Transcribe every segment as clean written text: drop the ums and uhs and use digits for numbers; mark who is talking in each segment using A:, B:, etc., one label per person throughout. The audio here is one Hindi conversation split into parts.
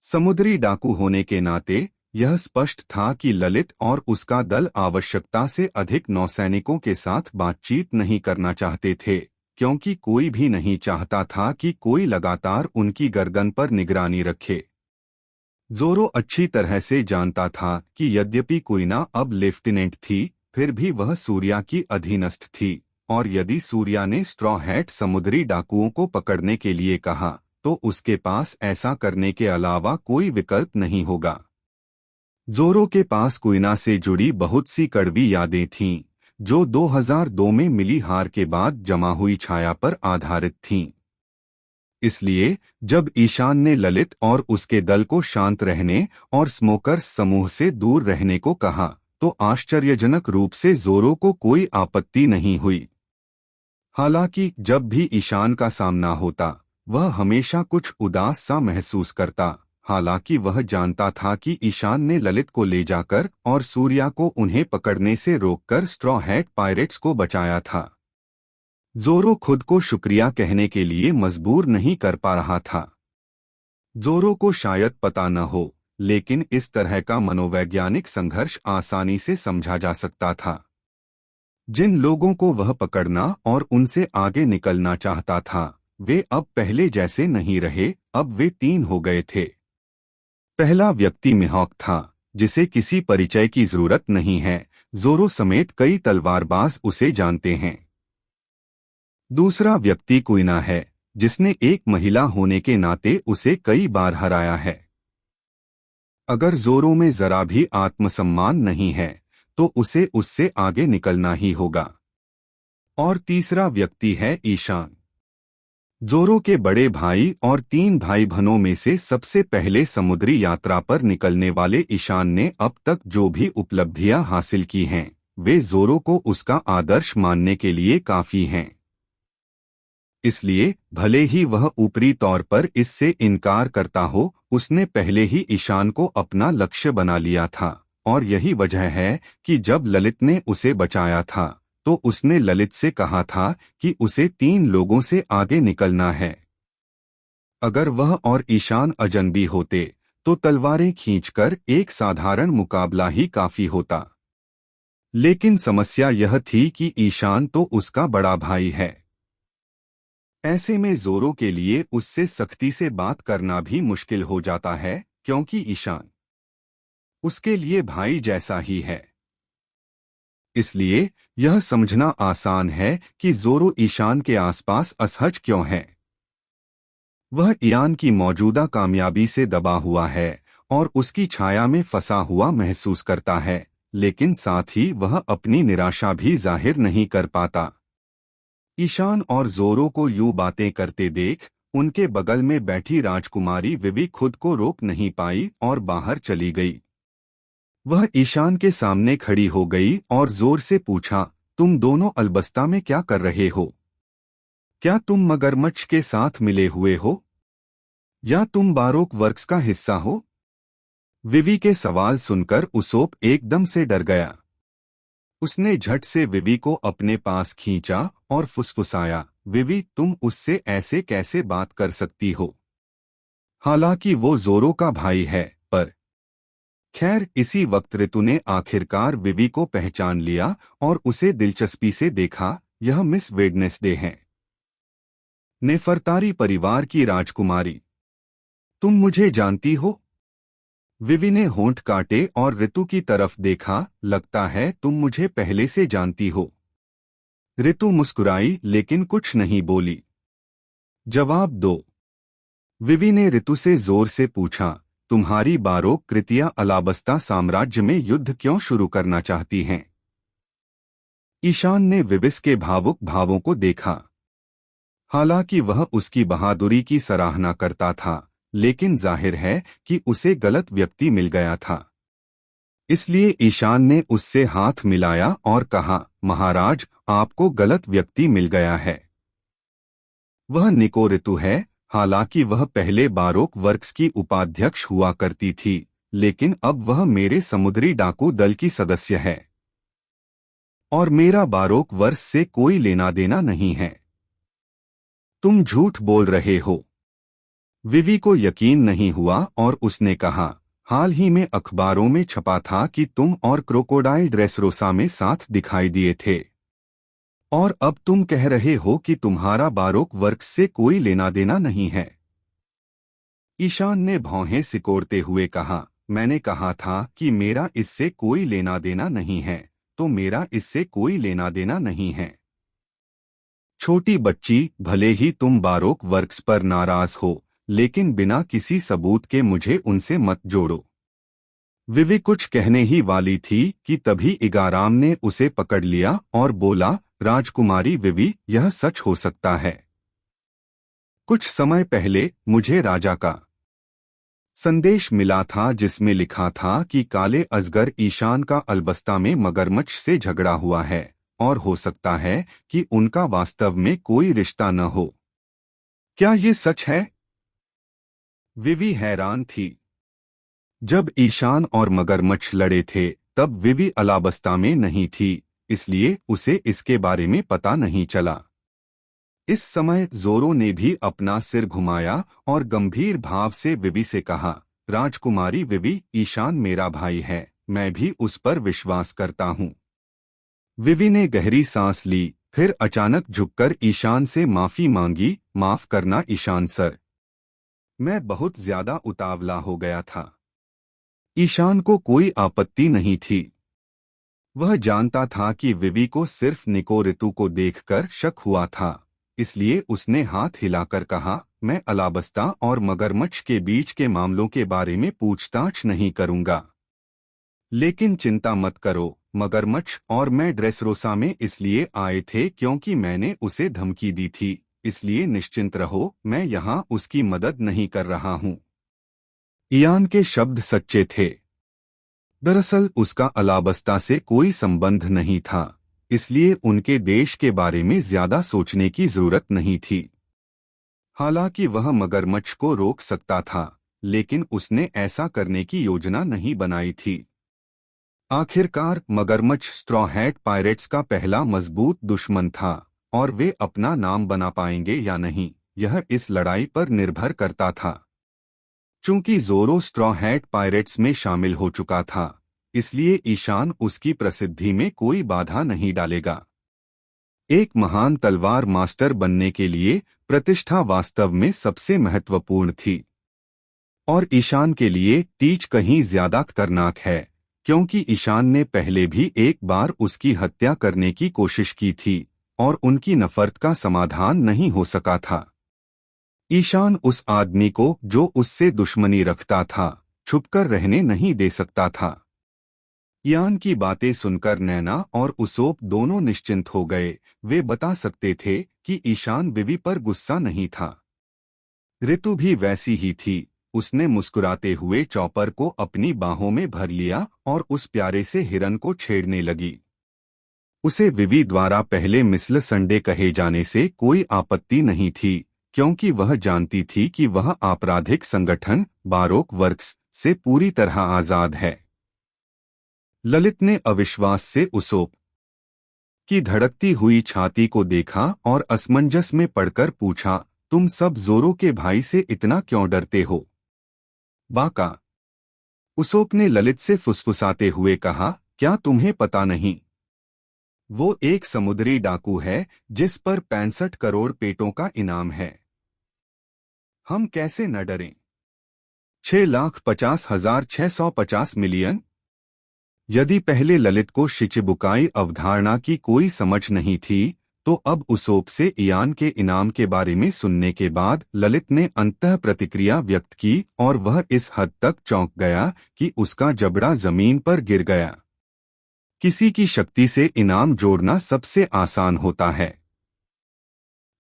A: समुद्री डाकू होने के नाते यह स्पष्ट था कि ललित और उसका दल आवश्यकता से अधिक नौसैनिकों के साथ बातचीत नहीं करना चाहते थे, क्योंकि कोई भी नहीं चाहता था कि कोई लगातार उनकी गर्दन पर निगरानी रखे। जोरो अच्छी तरह से जानता था कि यद्यपि कुइना अब लेफ्टिनेंट थी, फिर भी वह सूर्या की अधीनस्थ थी, और यदि सूर्या ने स्ट्रॉ हैट समुद्री डाकुओं को पकड़ने के लिए कहा, तो उसके पास ऐसा करने के अलावा कोई विकल्प नहीं होगा। जोरो के पास कुइना से जुड़ी बहुत सी कड़वी यादें थीं, जो 2002 में मिली हार के बाद जमा हुई छाया पर आधारित थीं। इसलिए जब ईशान ने ललित और उसके दल को शांत रहने और स्मोकर्स समूह से दूर रहने को कहा, तो आश्चर्यजनक रूप से जोरो को कोई आपत्ति नहीं हुई। हालांकि जब भी ईशान का सामना होता, वह हमेशा कुछ उदास सा महसूस करता। हालांकि वह जानता था कि ईशान ने ललित को ले जाकर और सूर्या को उन्हें पकड़ने से रोककर स्ट्रॉ हैट पायरेट्स को बचाया था। जोरो खुद को शुक्रिया कहने के लिए मजबूर नहीं कर पा रहा था। जोरो को शायद पता न हो, लेकिन इस तरह का मनोवैज्ञानिक संघर्ष आसानी से समझा जा सकता था। जिन लोगों को वह पकड़ना और उनसे आगे निकलना चाहता था, वे अब पहले जैसे नहीं रहे। अब वे 3 हो गए थे। पहला व्यक्ति मिहॉक था, जिसे किसी परिचय की जरूरत नहीं है। जोरो समेत कई तलवारबाज उसे जानते हैं। दूसरा व्यक्ति कुइना है, जिसने एक महिला होने के नाते उसे कई बार हराया है। अगर जोरो में जरा भी आत्मसम्मान नहीं है, तो उसे उससे आगे निकलना ही होगा। और तीसरा व्यक्ति है ईशान। जोरो के बड़े भाई और 3 भाई बहनों में से सबसे पहले समुद्री यात्रा पर निकलने वाले ईशान ने अब तक जो भी उपलब्धियां हासिल की हैं, वे जोरो को उसका आदर्श मानने के लिए काफी हैं। इसलिए भले ही वह ऊपरी तौर पर इससे इनकार करता हो, उसने पहले ही ईशान को अपना लक्ष्य बना लिया था। और यही वजह है कि जब ललित ने उसे बचाया था, तो उसने ललित से कहा था कि उसे 3 लोगों से आगे निकलना है। अगर वह और ईशान अजनबी होते, तो तलवारें खींचकर एक साधारण मुकाबला ही काफी होता। लेकिन समस्या यह थी कि ईशान तो उसका बड़ा भाई है। ऐसे में जोरो के लिए उससे सख्ती से बात करना भी मुश्किल हो जाता है, क्योंकि ईशान उसके लिए भाई जैसा ही है। इसलिए यह समझना आसान है कि जोरो ईशान के आसपास असहज क्यों है। वह ईरान की मौजूदा कामयाबी से दबा हुआ है और उसकी छाया में फंसा हुआ महसूस करता है, लेकिन साथ ही वह अपनी निराशा भी जाहिर नहीं कर पाता। ईशान और जोरो को यूं बातें करते देख उनके बगल में बैठी राजकुमारी विवी खुद को रोक नहीं पाई और बाहर चली गई। वह ईशान के सामने खड़ी हो गई और जोर से पूछा, तुम दोनों अलबस्ता में क्या कर रहे हो? क्या तुम मगरमच्छ के साथ मिले हुए हो? या तुम बारोक वर्क्स का हिस्सा हो? विवी के सवाल सुनकर उसोप एकदम से डर गया। उसने झट से विवी को अपने पास खींचा और फुसफुसाया, विवी, तुम उससे ऐसे कैसे बात कर सकती हो? हालांकि वो जोरो का भाई है, पर खैर इसी वक्त ऋतु ने आखिरकार विवी को पहचान लिया और उसे दिलचस्पी से देखा। यह मिस वेडनेसडे है, नेफरतारी परिवार की राजकुमारी। तुम मुझे जानती हो? विवी ने होंठ काटे और ऋतु की तरफ देखा। लगता है तुम मुझे पहले से जानती हो। ऋतु मुस्कुराई लेकिन कुछ नहीं बोली। जवाब दो। विवी ने ऋतु से जोर से पूछा, तुम्हारी बारोक कृतियां अलाबस्ता साम्राज्य में युद्ध क्यों शुरू करना चाहती हैं? ईशान ने विविस के भावुक भावों को देखा। हालांकि वह उसकी बहादुरी की सराहना करता था, लेकिन जाहिर है कि उसे गलत व्यक्ति मिल गया था। इसलिए ईशान ने उससे हाथ मिलाया और कहा, महाराज, आपको गलत व्यक्ति मिल गया है। वह निको ऋतु है। हालांकि वह पहले बारोक वर्क्स की उपाध्यक्ष हुआ करती थी, लेकिन अब वह मेरे समुद्री डाकू दल की सदस्य है और मेरा बारोक वर्क्स से कोई लेना देना नहीं है। तुम झूठ बोल रहे हो। विवी को यकीन नहीं हुआ और उसने कहा, हाल ही में अखबारों में छपा था कि तुम और क्रोकोडाइल ड्रेसरोसा में साथ दिखाई दिए थे, और अब तुम कह रहे हो कि तुम्हारा बारोक वर्क्स से कोई लेना देना नहीं है। ईशान ने भौहें सिकोड़ते हुए कहा, मैंने कहा था कि मेरा इससे कोई लेना देना नहीं है, तो मेरा इससे कोई लेना देना नहीं है। छोटी बच्ची, भले ही तुम बारोक वर्क्स पर नाराज हो, लेकिन बिना किसी सबूत के मुझे उनसे मत जोड़ो। विवी कुछ कहने ही वाली थी कि तभी इगाराम ने उसे पकड़ लिया और बोला, राजकुमारी विवी, यह सच हो सकता है। कुछ समय पहले मुझे राजा का संदेश मिला था जिसमें लिखा था कि काले अजगर ईशान का अलबस्ता में मगरमच्छ से झगड़ा हुआ है, और हो सकता है कि उनका वास्तव में कोई रिश्ता न हो। क्या ये सच है? विवी हैरान थी। जब ईशान और मगरमच्छ लड़े थे तब विवी अलाबस्ता में नहीं थी, इसलिए उसे इसके बारे में पता नहीं चला। इस समय जोरो ने भी अपना सिर घुमाया और गंभीर भाव से विवी से कहा, राजकुमारी विवी, ईशान मेरा भाई है, मैं भी उस पर विश्वास करता हूँ। विवी ने गहरी सांस ली, फिर अचानक झुककर ईशान से माफी मांगी, माफ करना ईशान सर, मैं बहुत ज्यादा उतावला हो गया था। ईशान को कोई आपत्ति नहीं थी। वह जानता था कि विवी को सिर्फ निको ऋतु को देखकर शक हुआ था, इसलिए उसने हाथ हिलाकर कहा, मैं अलाबस्ता और मगरमच्छ के बीच के मामलों के बारे में पूछताछ नहीं करूंगा। लेकिन चिंता मत करो, मगरमच्छ और मैं ड्रेसरोसा में इसलिए आए थे क्योंकि मैंने उसे धमकी दी थी, इसलिए निश्चिंत रहो, मैं यहाँ उसकी मदद नहीं कर रहा हूँ। इयान के शब्द सच्चे थे। दरअसल उसका अलाबस्ता से कोई संबंध नहीं था, इसलिए उनके देश के बारे में ज्यादा सोचने की जरूरत नहीं थी। हालांकि वह मगरमच्छ को रोक सकता था, लेकिन उसने ऐसा करने की योजना नहीं बनाई थी। आखिरकार मगरमच्छ स्ट्रॉ हैट पायरेट्स का पहला मजबूत दुश्मन था, और वे अपना नाम बना पाएंगे या नहीं, यह इस लड़ाई पर निर्भर करता था। चूंकि जोरो स्ट्रॉ हैट पायरेट्स में शामिल हो चुका था, इसलिए ईशान उसकी प्रसिद्धि में कोई बाधा नहीं डालेगा। एक महान तलवार मास्टर बनने के लिए प्रतिष्ठा वास्तव में सबसे महत्वपूर्ण थी, और ईशान के लिए टीच कहीं ज्यादा खतरनाक है, क्योंकि ईशान ने पहले भी एक बार उसकी हत्या करने की कोशिश की थी, और उनकी नफरत का समाधान नहीं हो सका था। ईशान उस आदमी को जो उससे दुश्मनी रखता था छुपकर रहने नहीं दे सकता था। इयान की बातें सुनकर नैना और उसोप दोनों निश्चिंत हो गए। वे बता सकते थे कि ईशान विवी पर गुस्सा नहीं था। ऋतु भी वैसी ही थी। उसने मुस्कुराते हुए चॉपर को अपनी बाहों में भर लिया और उस प्यारे से हिरन को छेड़ने लगी। उसे विवी द्वारा पहले मिस्ल संडे कहे जाने से कोई आपत्ति नहीं थी, क्योंकि वह जानती थी कि वह आपराधिक संगठन बारोक वर्क्स से पूरी तरह आजाद है। ललित ने अविश्वास से उसोप की धड़कती हुई छाती को देखा और असमंजस में पड़कर पूछा, तुम सब जोरो के भाई से इतना क्यों डरते हो? बाका, उसोप ने ललित से फुसफुसाते हुए कहा, क्या तुम्हें पता नहीं? वो एक समुद्री डाकू है जिस पर 65 करोड़ पेटों का इनाम है। हम कैसे न डरें? 6,50,650 मिलियन। यदि पहले ललित को शिचिबुकाई अवधारणा की कोई समझ नहीं थी, तो अब उसोप से इयान के इनाम के बारे में सुनने के बाद ललित ने अंतः प्रतिक्रिया व्यक्त की और वह इस हद तक चौंक गया कि उसका जबड़ा जमीन पर गिर गया। किसी की शक्ति से इनाम जोड़ना सबसे आसान होता है।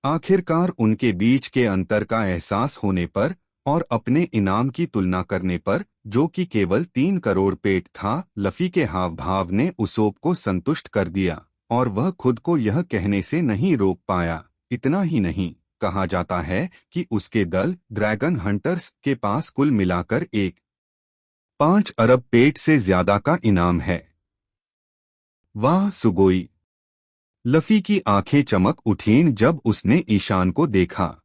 A: आखिरकार उनके बीच के अंतर का एहसास होने पर और अपने इनाम की तुलना करने पर, जो कि केवल 3 करोड़ पेट था, लफी के हाव भाव ने उसोप को संतुष्ट कर दिया और वह खुद को यह कहने से नहीं रोक पाया। इतना ही नहीं, कहा जाता है कि उसके दल ड्रैगन हंटर्स के पास कुल मिलाकर 1.5 अरब पेट से ज्यादा का इनाम है। वाह सुगोई! लफी की आंखें चमक उठीं जब उसने ईशान को देखा।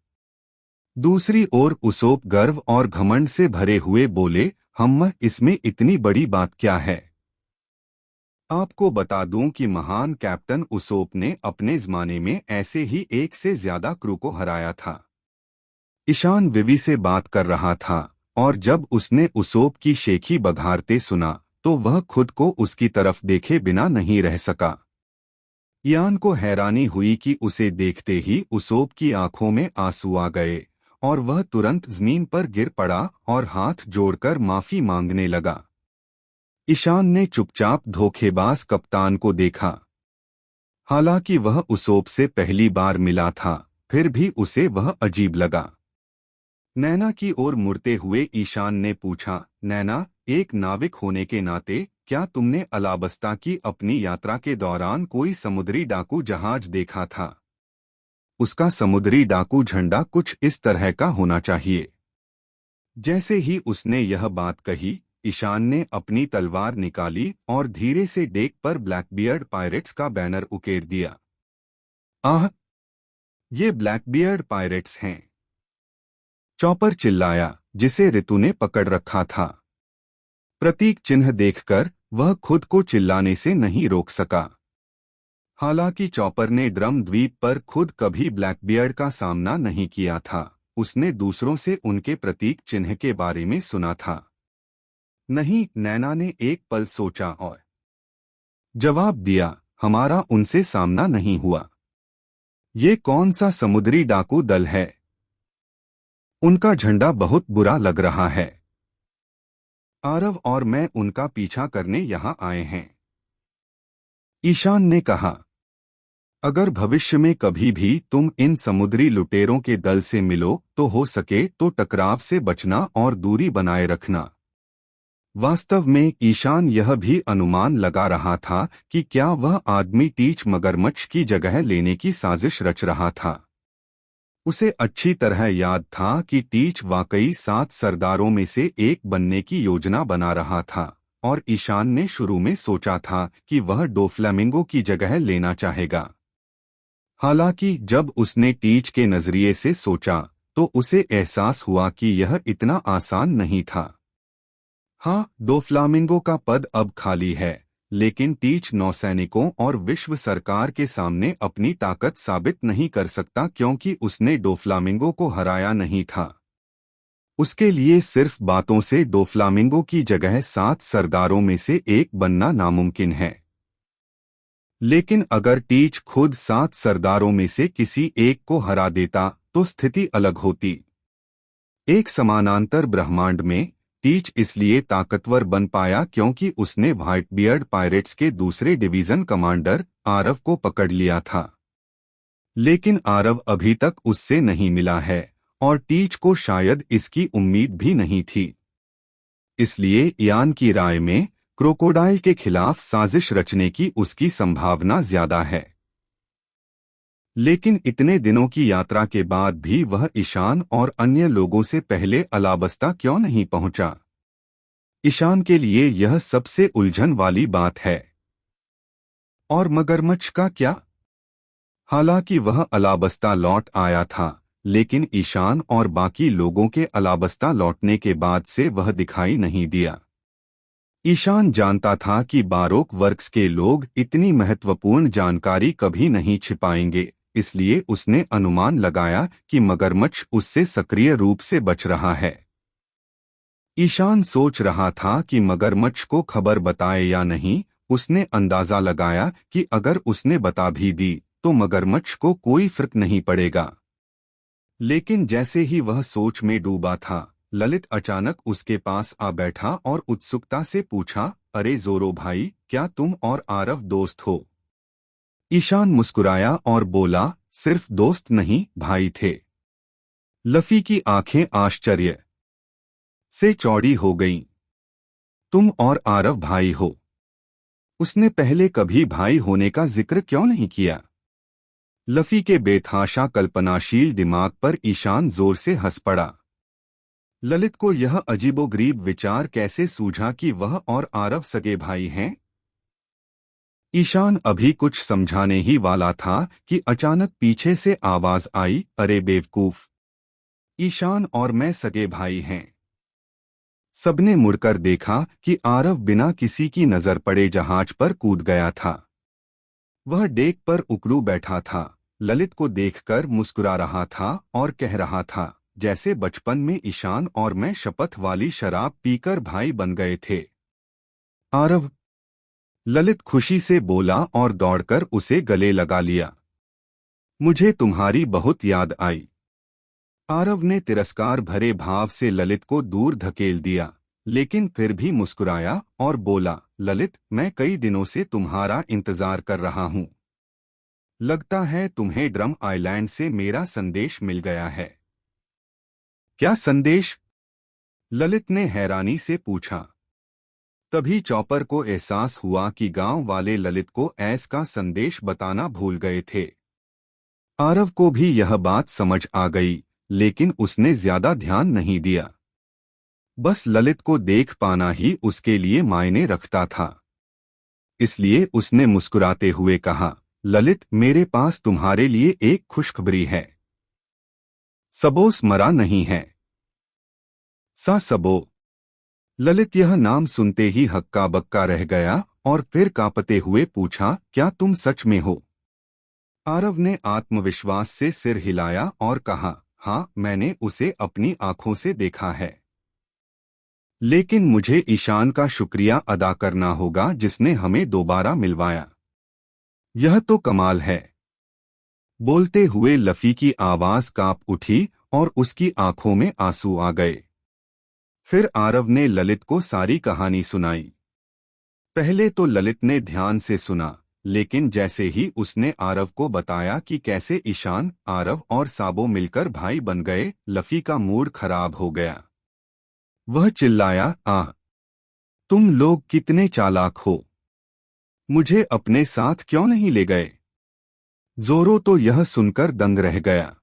A: दूसरी ओर उसोप गर्व और घमंड से भरे हुए बोले, हम इसमें इतनी बड़ी बात क्या है। आपको बता दूं कि महान कैप्टन उसोप ने अपने जमाने में ऐसे ही एक से ज्यादा क्रू को हराया था। ईशान विवि से बात कर रहा था और जब उसने उसोप की शेखी बघारते सुना तो वह खुद को उसकी तरफ देखे बिना नहीं रह सका। यान को हैरानी हुई कि उसे देखते ही उसोप की आंखों में आंसू आ गए और वह तुरंत जमीन पर गिर पड़ा और हाथ जोड़कर माफी मांगने लगा। ईशान ने चुपचाप धोखेबाज कप्तान को देखा। हालांकि वह उसोप से पहली बार मिला था, फिर भी उसे वह अजीब लगा। नैना की ओर मुड़ते हुए ईशान ने पूछा, नैना, एक नाविक होने के नाते क्या तुमने अलाबस्ता की अपनी यात्रा के दौरान कोई समुद्री डाकू जहाज देखा था? उसका समुद्री डाकू झंडा कुछ इस तरह का होना चाहिए। जैसे ही उसने यह बात कही, ईशान ने अपनी तलवार निकाली और धीरे से डेक पर ब्लैकबियर्ड पायरेट्स का बैनर उकेर दिया। आह! ये ब्लैकबियर्ड पायरेट्स हैं। चॉपर चिल्लाया, जिसे ऋतु ने पकड़ रखा था। प्रतीक चिन्ह देखकर वह खुद को चिल्लाने से नहीं रोक सका। हालांकि चॉपर ने ड्रम द्वीप पर खुद कभी ब्लैकबियर्ड का सामना नहीं किया था, उसने दूसरों से उनके प्रतीक चिन्ह के बारे में सुना था। नहीं, नैना ने एक पल सोचा और जवाब दिया, हमारा उनसे सामना नहीं हुआ। ये कौन सा समुद्री डाकू दल है? उनका झंडा बहुत बुरा लग रहा है। आरव और मैं उनका पीछा करने यहाँ आए हैं। ईशान ने कहा, अगर भविष्य में कभी भी तुम इन समुद्री लुटेरों के दल से मिलो तो हो सके तो टकराव से बचना और दूरी बनाए रखना। वास्तव में ईशान यह भी अनुमान लगा रहा था कि क्या वह आदमी टीच मगरमच्छ की जगह लेने की साजिश रच रहा था। उसे अच्छी तरह याद था कि टीच वाकई 7 सरदारों में से एक बनने की योजना बना रहा था और ईशान ने शुरू में सोचा था कि वह डोफ्लामिंगो की जगह लेना चाहेगा। हालांकि जब उसने टीच के नजरिए से सोचा तो उसे एहसास हुआ कि यह इतना आसान नहीं था। हाँ, डोफ्लामिंगो का पद अब खाली है, लेकिन टीच नौसैनिकों और विश्व सरकार के सामने अपनी ताकत साबित नहीं कर सकता क्योंकि उसने डोफ्लामिंगो को हराया नहीं था। उसके लिए सिर्फ बातों से डोफ्लामिंगो की जगह 7 सरदारों में से एक बनना नामुमकिन है। लेकिन अगर टीच खुद 7 सरदारों में से किसी एक को हरा देता तो स्थिति अलग होती। एक समानांतर ब्रह्मांड में टीच इसलिए ताकतवर बन पाया क्योंकि उसने व्हाइटबियर्ड पायरेट्स के दूसरे डिवीजन कमांडर आरव को पकड़ लिया था। लेकिन आरव अभी तक उससे नहीं मिला है और टीच को शायद इसकी उम्मीद भी नहीं थी। इसलिए यान की राय में क्रोकोडाइल के खिलाफ साजिश रचने की उसकी संभावना ज्यादा है। लेकिन इतने दिनों की यात्रा के बाद भी वह ईशान और अन्य लोगों से पहले अलाबस्ता क्यों नहीं पहुंचा? ईशान के लिए यह सबसे उलझन वाली बात है। और मगरमच्छ का क्या? हालांकि वह अलाबस्ता लौट आया था, लेकिन ईशान और बाकी लोगों के अलाबस्ता लौटने के बाद से वह दिखाई नहीं दिया। ईशान जानता था कि बारोक वर्क्स के लोग इतनी महत्वपूर्ण जानकारी कभी नहीं छिपाएंगे, इसलिए उसने अनुमान लगाया कि मगरमच्छ उससे सक्रिय रूप से बच रहा है। ईशान सोच रहा था कि मगरमच्छ को खबर बताए या नहीं। उसने अंदाजा लगाया कि अगर उसने बता भी दी तो मगरमच्छ को कोई फर्क नहीं पड़ेगा। लेकिन जैसे ही वह सोच में डूबा था, ललित अचानक उसके पास आ बैठा और उत्सुकता से पूछा, अरे जोरो भाई, क्या तुम और आरव दोस्त हो? ईशान मुस्कुराया और बोला, सिर्फ दोस्त नहीं, भाई थे। लफी की आंखें आश्चर्य से चौड़ी हो गईं। तुम और आरव भाई हो? उसने पहले कभी भाई होने का जिक्र क्यों नहीं किया? लफी के बेतहाशा कल्पनाशील दिमाग पर ईशान जोर से हंस पड़ा। ललित को यह अजीबोगरीब विचार कैसे सूझा कि वह और आरव सगे भाई हैं? ईशान अभी कुछ समझाने ही वाला था कि अचानक पीछे से आवाज आई, अरे बेवकूफ! ईशान और मैं सगे भाई हैं। सबने मुड़कर देखा कि आरव बिना किसी की नजर पड़े जहाज पर कूद गया था। वह डेक पर उकड़ू बैठा था, ललित को देखकर मुस्कुरा रहा था और कह रहा था, जैसे बचपन में ईशान और मैं शपथ वाली शराब पीकर भाई बन गए थे। आरव, ललित खुशी से बोला और दौड़कर उसे गले लगा लिया। मुझे तुम्हारी बहुत याद आई। आरव ने तिरस्कार भरे भाव से ललित को दूर धकेल दिया, लेकिन फिर भी मुस्कुराया और बोला, ललित, मैं कई दिनों से तुम्हारा इंतजार कर रहा हूँ। लगता है तुम्हें ड्रम आइलैंड से मेरा संदेश मिल गया है। क्या संदेश? ललित ने हैरानी से पूछा। तभी चौपर को एहसास हुआ कि गांव वाले ललित को ऐस का संदेश बताना भूल गए थे। आरव को भी यह बात समझ आ गई, लेकिन उसने ज्यादा ध्यान नहीं दिया। बस ललित को देख पाना ही उसके लिए मायने रखता था। इसलिए उसने मुस्कुराते हुए कहा, ललित, मेरे पास तुम्हारे लिए एक खुशखबरी है। सबोस मरा नहीं है। सा सबो। ललित यह नाम सुनते ही हक्का बक्का रह गया और फिर कांपते हुए पूछा, क्या तुम सच में हो? आरव ने आत्मविश्वास से सिर हिलाया और कहा, हाँ, मैंने उसे अपनी आंखों से देखा है। लेकिन मुझे ईशान का शुक्रिया अदा करना होगा जिसने हमें दोबारा मिलवाया। यह तो कमाल है। बोलते हुए लफी की आवाज कांप उठी और उसकी आंखों में आंसू आ गए। फिर आरव ने ललित को सारी कहानी सुनाई। पहले तो ललित ने ध्यान से सुना, लेकिन जैसे ही उसने आरव को बताया कि कैसे ईशान, आरव और साबो मिलकर भाई बन गए, लफी का मूड खराब हो गया। वह चिल्लाया, तुम लोग कितने चालाक हो। मुझे अपने साथ क्यों नहीं ले गए? जोरो तो यह सुनकर दंग रह गया।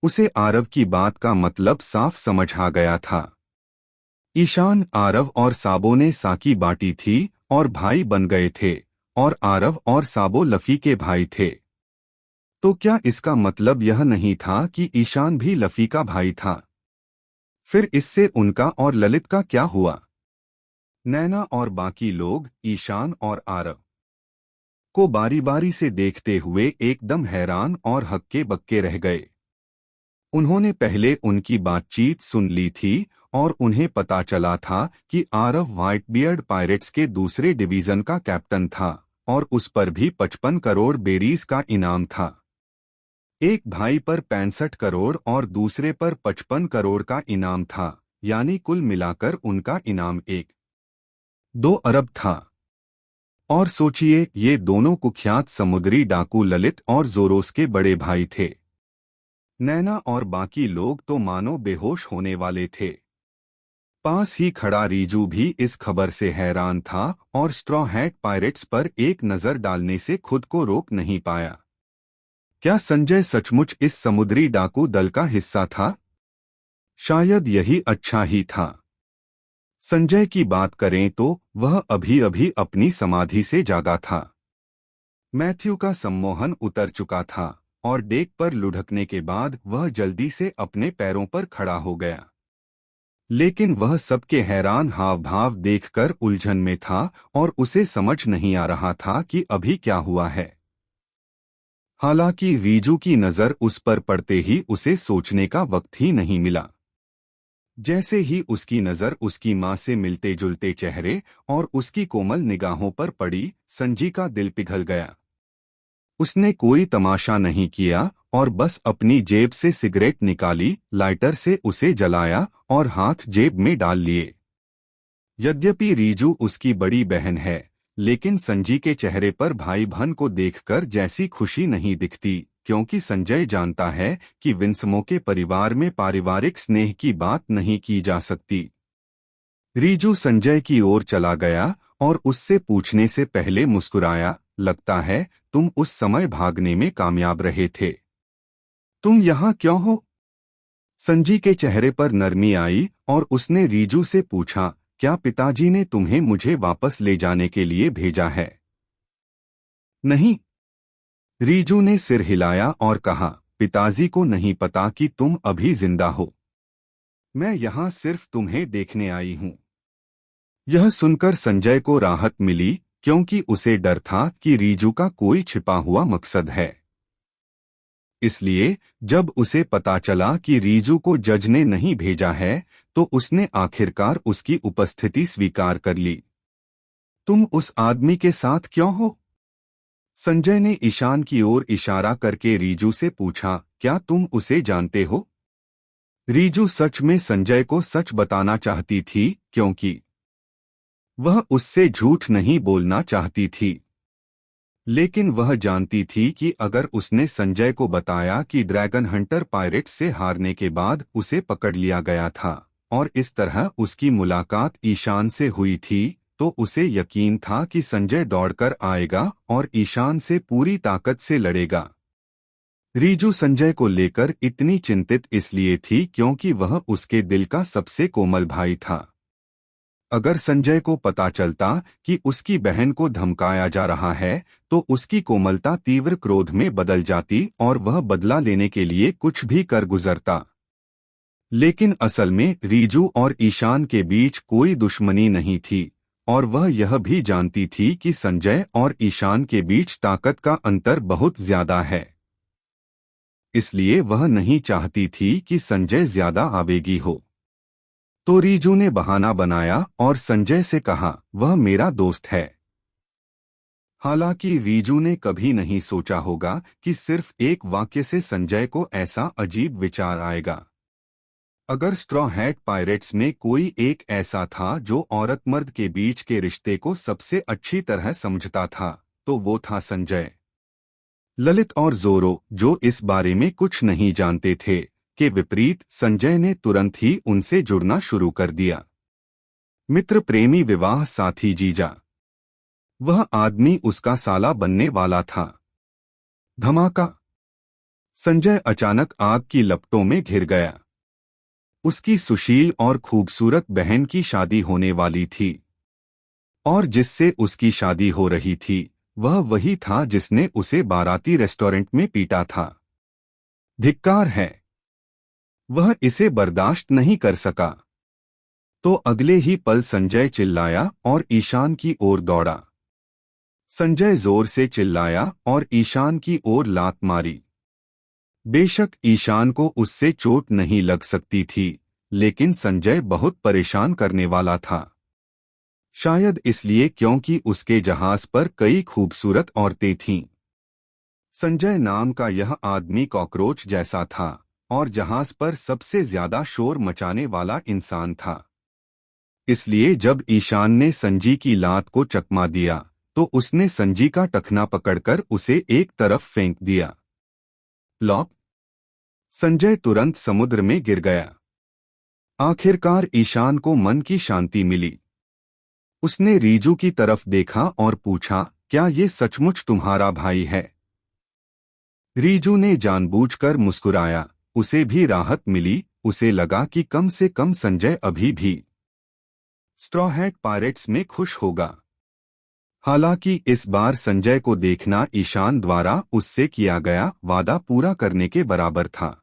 A: उसे आरव की बात का मतलब साफ समझ आ गया था। ईशान, आरव और साबो ने साकी बांटी थी और भाई बन गए थे, और आरव और साबो लफी के भाई थे। तो क्या इसका मतलब यह नहीं था कि ईशान भी लफी का भाई था? फिर इससे उनका और ललित का क्या हुआ? नैना और बाकी लोग ईशान और आरव को बारी बारी से देखते हुए एकदम हैरान और हक्के बक्के रह गए। उन्होंने पहले उनकी बातचीत सुन ली थी और उन्हें पता चला था कि आरव व्हाइटबियर्ड पायरेट्स के दूसरे डिवीजन का कैप्टन था और उस पर भी 55 करोड़ बेरीज का इनाम था। एक भाई पर 65 करोड़ और दूसरे पर 55 करोड़ का इनाम था, यानी कुल मिलाकर उनका इनाम 1-2 अरब था। और सोचिए, ये दोनों कुख्यात समुद्री डाकू ललित और जोरोस के बड़े भाई थे। नैना और बाकी लोग तो मानो बेहोश होने वाले थे। पास ही खड़ा रीजू भी इस खबर से हैरान था और स्ट्रॉ हैट पायरेट्स पर एक नजर डालने से खुद को रोक नहीं पाया। क्या संजय सचमुच इस समुद्री डाकू दल का हिस्सा था? शायद यही अच्छा ही था। संजय की बात करें तो वह अभी अभी अपनी समाधि से जागा था। मैथ्यू का सम्मोहन उतर चुका था और डेक पर लुढ़कने के बाद वह जल्दी से अपने पैरों पर खड़ा हो गया। लेकिन वह सबके हैरान हाव भाव देखकर उलझन में था और उसे समझ नहीं आ रहा था कि अभी क्या हुआ है। हालांकि रीजू की नजर उस पर पड़ते ही उसे सोचने का वक्त ही नहीं मिला। जैसे ही उसकी नजर उसकी मां से मिलते जुलते चेहरे और उसकी कोमल निगाहों पर पड़ी, संजी का दिल पिघल गया। उसने कोई तमाशा नहीं किया और बस अपनी जेब से सिगरेट निकाली, लाइटर से उसे जलाया और हाथ जेब में डाल लिए। यद्यपि रीजू उसकी बड़ी बहन है, लेकिन संजी के चेहरे पर भाई बहन को देखकर जैसी खुशी नहीं दिखती, क्योंकि संजय जानता है कि विंसमो के परिवार में पारिवारिक स्नेह की बात नहीं की जा सकती। रीजू संजय की ओर चला गया और उससे पूछने से पहले मुस्कुराया, लगता है तुम उस समय भागने में कामयाब रहे थे। तुम यहाँ क्यों हो? संजी के चेहरे पर नरमी आई और उसने रीजू से पूछा, क्या पिताजी ने तुम्हें मुझे वापस ले जाने के लिए भेजा है? नहीं। रीजू ने सिर हिलाया और कहा, पिताजी को नहीं पता कि तुम अभी जिंदा हो। मैं यहाँ सिर्फ तुम्हें देखने आई हूँ। यह सुनकर संजय को राहत मिली, क्योंकि उसे डर था कि रीजू का कोई छिपा हुआ मकसद है। इसलिए जब उसे पता चला कि रीजू को जज ने नहीं भेजा है, तो उसने आखिरकार उसकी उपस्थिति स्वीकार कर ली। तुम उस आदमी के साथ क्यों हो? संजय ने ईशान की ओर इशारा करके रीजू से पूछा, क्या तुम उसे जानते हो? रीजू सच में संजय को सच बताना चाहती थी, क्योंकि वह उससे झूठ नहीं बोलना चाहती थी। लेकिन वह जानती थी कि अगर उसने संजय को बताया कि ड्रैगन हंटर पायरेट्स से हारने के बाद उसे पकड़ लिया गया था और इस तरह उसकी मुलाकात ईशान से हुई थी, तो उसे यकीन था कि संजय दौड़कर आएगा और ईशान से पूरी ताकत से लड़ेगा। रीजू संजय को लेकर इतनी चिंतित इसलिए थी क्योंकि वह उसके दिल का सबसे कोमल भाई था। अगर संजय को पता चलता कि उसकी बहन को धमकाया जा रहा है, तो उसकी कोमलता तीव्र क्रोध में बदल जाती और वह बदला लेने के लिए कुछ भी कर गुजरता। लेकिन असल में रीजू और ईशान के बीच कोई दुश्मनी नहीं थी, और वह यह भी जानती थी कि संजय और ईशान के बीच ताकत का अंतर बहुत ज्यादा है। इसलिए वह नहीं चाहती थी कि संजय ज्यादा आवेगी हो। तो रीजू ने बहाना बनाया और संजय से कहा, वह मेरा दोस्त है। हालांकि रीजू ने कभी नहीं सोचा होगा कि सिर्फ एक वाक्य से संजय को ऐसा अजीब विचार आएगा। अगर स्ट्रॉ हैट पायरेट्स में कोई एक ऐसा था जो औरत मर्द के बीच के रिश्ते को सबसे अच्छी तरह समझता था, तो वो था संजय। ललित और जोरो, जो इस बारे में कुछ नहीं जानते थे, के विपरीत संजय ने तुरंत ही उनसे जुड़ना शुरू कर दिया। मित्र, प्रेमी, विवाह साथी, जीजा, वह आदमी उसका साला बनने वाला था। धमाका! संजय अचानक आग की लपटों में घिर गया। उसकी सुशील और खूबसूरत बहन की शादी होने वाली थी, और जिससे उसकी शादी हो रही थी वह वही था जिसने उसे बाराती रेस्टोरेंट में पीटा था। धिक्कार है! वह इसे बर्दाश्त नहीं कर सका। तो अगले ही पल संजय चिल्लाया और ईशान की ओर दौड़ा। संजय जोर से चिल्लाया और ईशान की ओर लात मारी। बेशक ईशान को उससे चोट नहीं लग सकती थी, लेकिन संजय बहुत परेशान करने वाला था। शायद इसलिए क्योंकि उसके जहाज पर कई खूबसूरत औरतें थीं। संजय नाम का यह आदमी कॉकरोच जैसा था और जहाज पर सबसे ज्यादा शोर मचाने वाला इंसान था। इसलिए जब ईशान ने संजी की लात को चकमा दिया, तो उसने संजी का टखना पकड़कर उसे एक तरफ फेंक दिया। लॉप! संजय तुरंत समुद्र में गिर गया। आखिरकार ईशान को मन की शांति मिली। उसने रीजू की तरफ देखा और पूछा, क्या ये सचमुच तुम्हारा भाई है? रीजू ने जानबूझकर मुस्कुराया। उसे भी राहत मिली। उसे लगा कि कम से कम संजय अभी भी स्ट्रॉ हैट पायरेट्स में खुश होगा। हालांकि इस बार संजय को देखना ईशान द्वारा उससे किया गया वादा पूरा करने के बराबर था।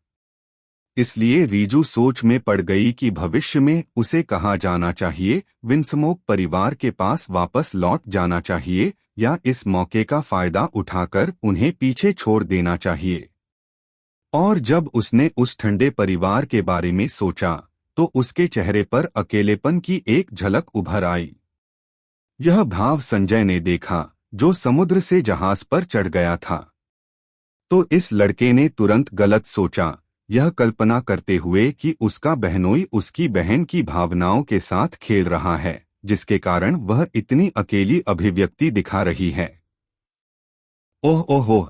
A: इसलिए रीजू सोच में पड़ गई कि भविष्य में उसे कहाँ जाना चाहिए, विंसमोक परिवार के पास वापस लौट जाना चाहिए या इस मौके का फायदा उठाकर उन्हें पीछे छोड़ देना चाहिए। और जब उसने उस ठंडे परिवार के बारे में सोचा, तो उसके चेहरे पर अकेलेपन की एक झलक उभर आई। यह भाव संजय ने देखा, जो समुद्र से जहाज पर चढ़ गया था। तो इस लड़के ने तुरंत गलत सोचा, यह कल्पना करते हुए कि उसका बहनोई उसकी बहन की भावनाओं के साथ खेल रहा है, जिसके कारण वह इतनी अकेली अभिव्यक्ति दिखा रही है। ओह ओह ओह!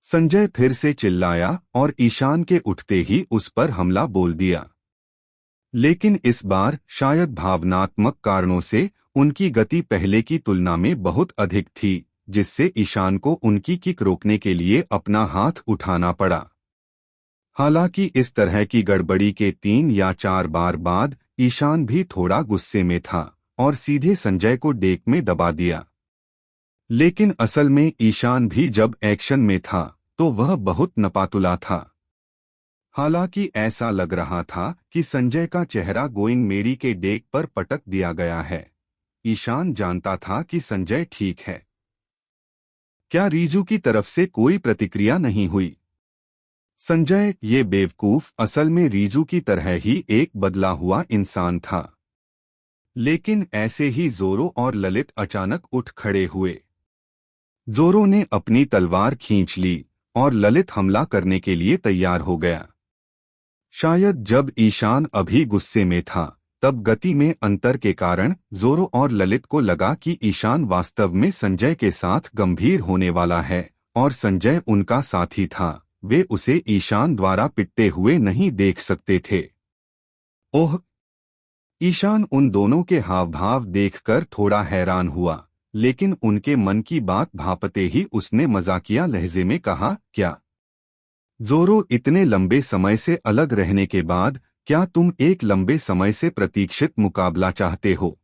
A: संजय फिर से चिल्लाया और ईशान के उठते ही उस पर हमला बोल दिया। लेकिन इस बार शायद भावनात्मक कारणों से उनकी गति पहले की तुलना में बहुत अधिक थी, जिससे ईशान को उनकी किक रोकने के लिए अपना हाथ उठाना पड़ा। हालांकि इस तरह की गड़बड़ी के 3 या 4 बार बाद ईशान भी थोड़ा गुस्से में था और सीधे संजय को डेक में दबा दिया। लेकिन असल में ईशान भी जब एक्शन में था, तो तो वह बहुत नपातुला था। हालांकि ऐसा लग रहा था कि संजय का चेहरा गोइंग मेरी के डेक पर पटक दिया गया है। ईशान जानता था कि संजय ठीक है। क्या रीजू की तरफ से कोई प्रतिक्रिया नहीं हुई? संजय, ये बेवकूफ, असल में रीजू की तरह ही एक बदला हुआ इंसान था। लेकिन ऐसे ही जोरो और ललित अचानक उठ खड़े हुए। जोरो ने अपनी तलवार खींच ली और ललित हमला करने के लिए तैयार हो गया। शायद जब ईशान अभी गुस्से में था, तब गति में अंतर के कारण जोरो और ललित को लगा कि ईशान वास्तव में संजय के साथ गंभीर होने वाला है और संजय उनका साथी था। वे उसे ईशान द्वारा पिटते हुए नहीं देख सकते थे। ओह! ईशान उन दोनों के हाव भाव देखकर थोड़ा हैरान हुआ, लेकिन उनके मन की बात भांपते ही उसने मजाकिया लहजे में कहा, क्या जोरो, इतने लंबे समय से अलग रहने के बाद क्या तुम एक लंबे समय से प्रतीक्षित मुकाबला चाहते हो?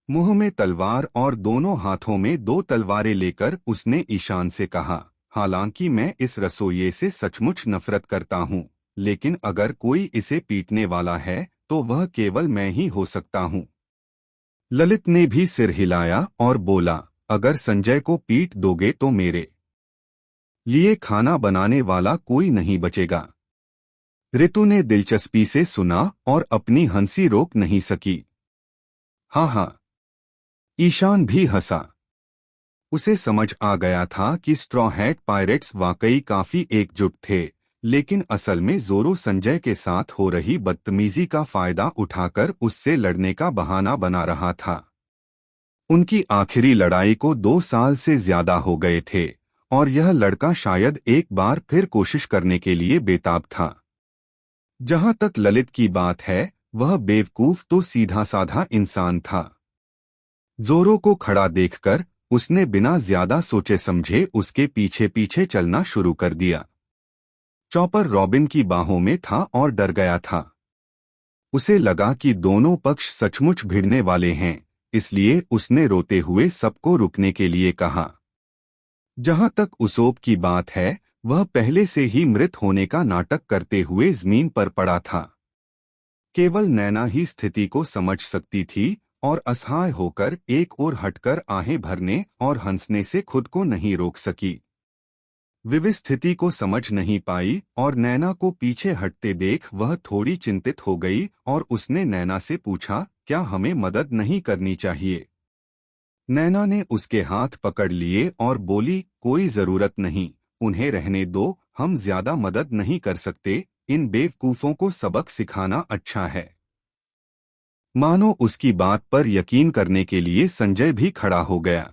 A: मुंह में तलवार और दोनों हाथों में 2 तलवारें लेकर उसने ईशान से कहा, हालांकि मैं इस रसोइये से सचमुच नफरत करता हूँ, लेकिन अगर कोई इसे पीटने वाला है तो वह केवल मैं ही हो सकता हूँ। ललित ने भी सिर हिलाया और बोला, अगर संजय को पीट दोगे तो मेरे लिए खाना बनाने वाला कोई नहीं बचेगा। ऋतु ने दिलचस्पी से सुना और अपनी हंसी रोक नहीं सकी। हाँ हाँ, ईशान भी हंसा। उसे समझ आ गया था कि स्ट्रॉ हैट पायरेट्स वाकई काफी एकजुट थे, लेकिन असल में जोरो संजय के साथ हो रही बदतमीजी का फायदा उठाकर उससे लड़ने का बहाना बना रहा था। उनकी आखिरी लड़ाई को 2 साल से ज्यादा हो गए थे और यह लड़का शायद एक बार फिर कोशिश करने के लिए बेताब था। जहां तक ललित की बात है, वह बेवकूफ तो सीधा साधा इंसान था। जोरो को खड़ा देखकर उसने बिना ज्यादा सोचे समझे उसके पीछे पीछे चलना शुरू कर दिया। चॉपर रॉबिन की बाहों में था और डर गया था। उसे लगा कि दोनों पक्ष सचमुच भिड़ने वाले हैं, इसलिए उसने रोते हुए सबको रुकने के लिए कहा। जहां तक उसोप की बात है, वह पहले से ही मृत होने का नाटक करते हुए जमीन पर पड़ा था। केवल नैना ही स्थिति को समझ सकती थी और असहाय होकर एक ओर हटकर आहें भरने और हंसने से खुद को नहीं रोक सकी। विवि स्थिति को समझ नहीं पाई और नैना को पीछे हटते देख वह थोड़ी चिंतित हो गई और उसने नैना से पूछा, क्या हमें मदद नहीं करनी चाहिए? नैना ने उसके हाथ पकड़ लिए और बोली, कोई जरूरत नहीं, उन्हें रहने दो, हम ज्यादा मदद नहीं कर सकते, इन बेवकूफों को सबक सिखाना अच्छा है। मानो उसकी बात पर यकीन करने के लिए संजय भी खड़ा हो गया।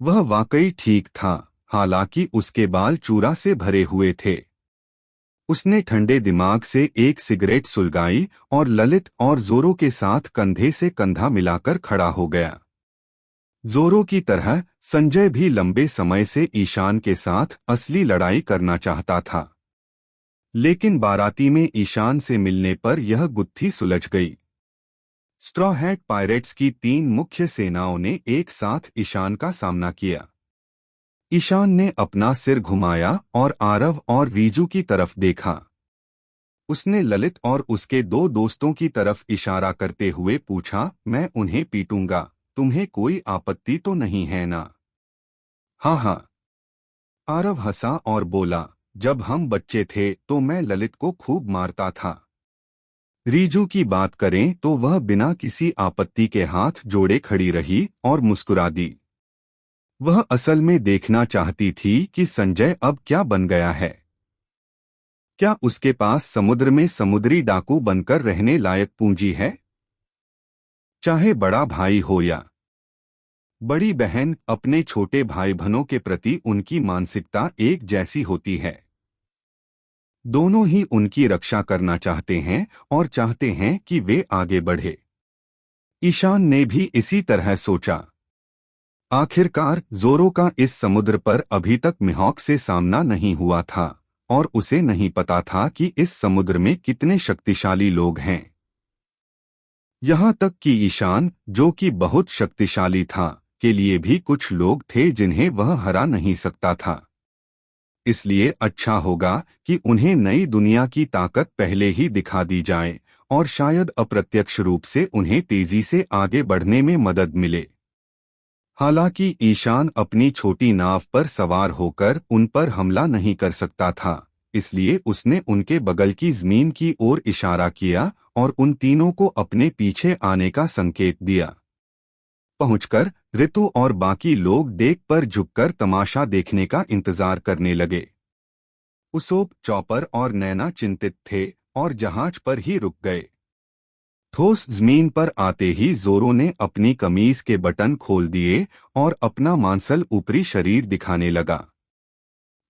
A: वह वाकई ठीक था, हालांकि उसके बाल चूरा से भरे हुए थे। उसने ठंडे दिमाग से एक सिगरेट सुलगाई और ललित और जोरो के साथ कंधे से कंधा मिलाकर खड़ा हो गया। जोरो की तरह संजय भी लंबे समय से ईशान के साथ असली लड़ाई करना चाहता था, लेकिन बाराती में ईशान से मिलने पर यह गुत्थी सुलझ गई। स्ट्रॉ हैट पायरेट्स की 3 मुख्य सेनाओं ने एक साथ ईशान का सामना किया। ईशान ने अपना सिर घुमाया और आरव और रीजू की तरफ देखा। उसने ललित और उसके 2 दोस्तों की तरफ इशारा करते हुए पूछा, मैं उन्हें पीटूंगा, तुम्हें कोई आपत्ति तो नहीं है ना? हाँ हाँ, आरव हंसा और बोला, जब हम बच्चे थे तो मैं ललित को खूब मारता था। रीजू की बात करें तो वह बिना किसी आपत्ति के हाथ जोड़े खड़ी रही और मुस्कुरा दी। वह असल में देखना चाहती थी कि संजय अब क्या बन गया है। क्या उसके पास समुद्र में समुद्री डाकू बनकर रहने लायक पूंजी है? चाहे बड़ा भाई हो या बड़ी बहन, अपने छोटे भाई बहनों के प्रति उनकी मानसिकता एक जैसी होती है। दोनों ही उनकी रक्षा करना चाहते हैं और चाहते हैं कि वे आगे बढ़े। ईशान ने भी इसी तरह सोचा। आखिरकार जोरो का इस समुद्र पर अभी तक मिहॉक से सामना नहीं हुआ था और उसे नहीं पता था कि इस समुद्र में कितने शक्तिशाली लोग हैं। यहाँ तक कि ईशान, जो कि बहुत शक्तिशाली था, के लिए भी कुछ लोग थे जिन्हें वह हरा नहीं सकता था। इसलिए अच्छा होगा कि उन्हें नई दुनिया की ताकत पहले ही दिखा दी जाए और शायद अप्रत्यक्ष रूप से उन्हें तेजी से आगे बढ़ने में मदद मिले। हालांकि ईशान अपनी छोटी नाव पर सवार होकर उन पर हमला नहीं कर सकता था, इसलिए उसने उनके बगल की जमीन की ओर इशारा किया और उन तीनों को अपने पीछे आने का संकेत दिया। पहुंचकर ऋतु और बाकी लोग डेक पर झुककर तमाशा देखने का इंतजार करने लगे। उसोप, चॉपर और नैना चिंतित थे और जहाज पर ही रुक गए। ठोस जमीन पर आते ही जोरो ने अपनी कमीज के बटन खोल दिए और अपना मांसल ऊपरी शरीर दिखाने लगा।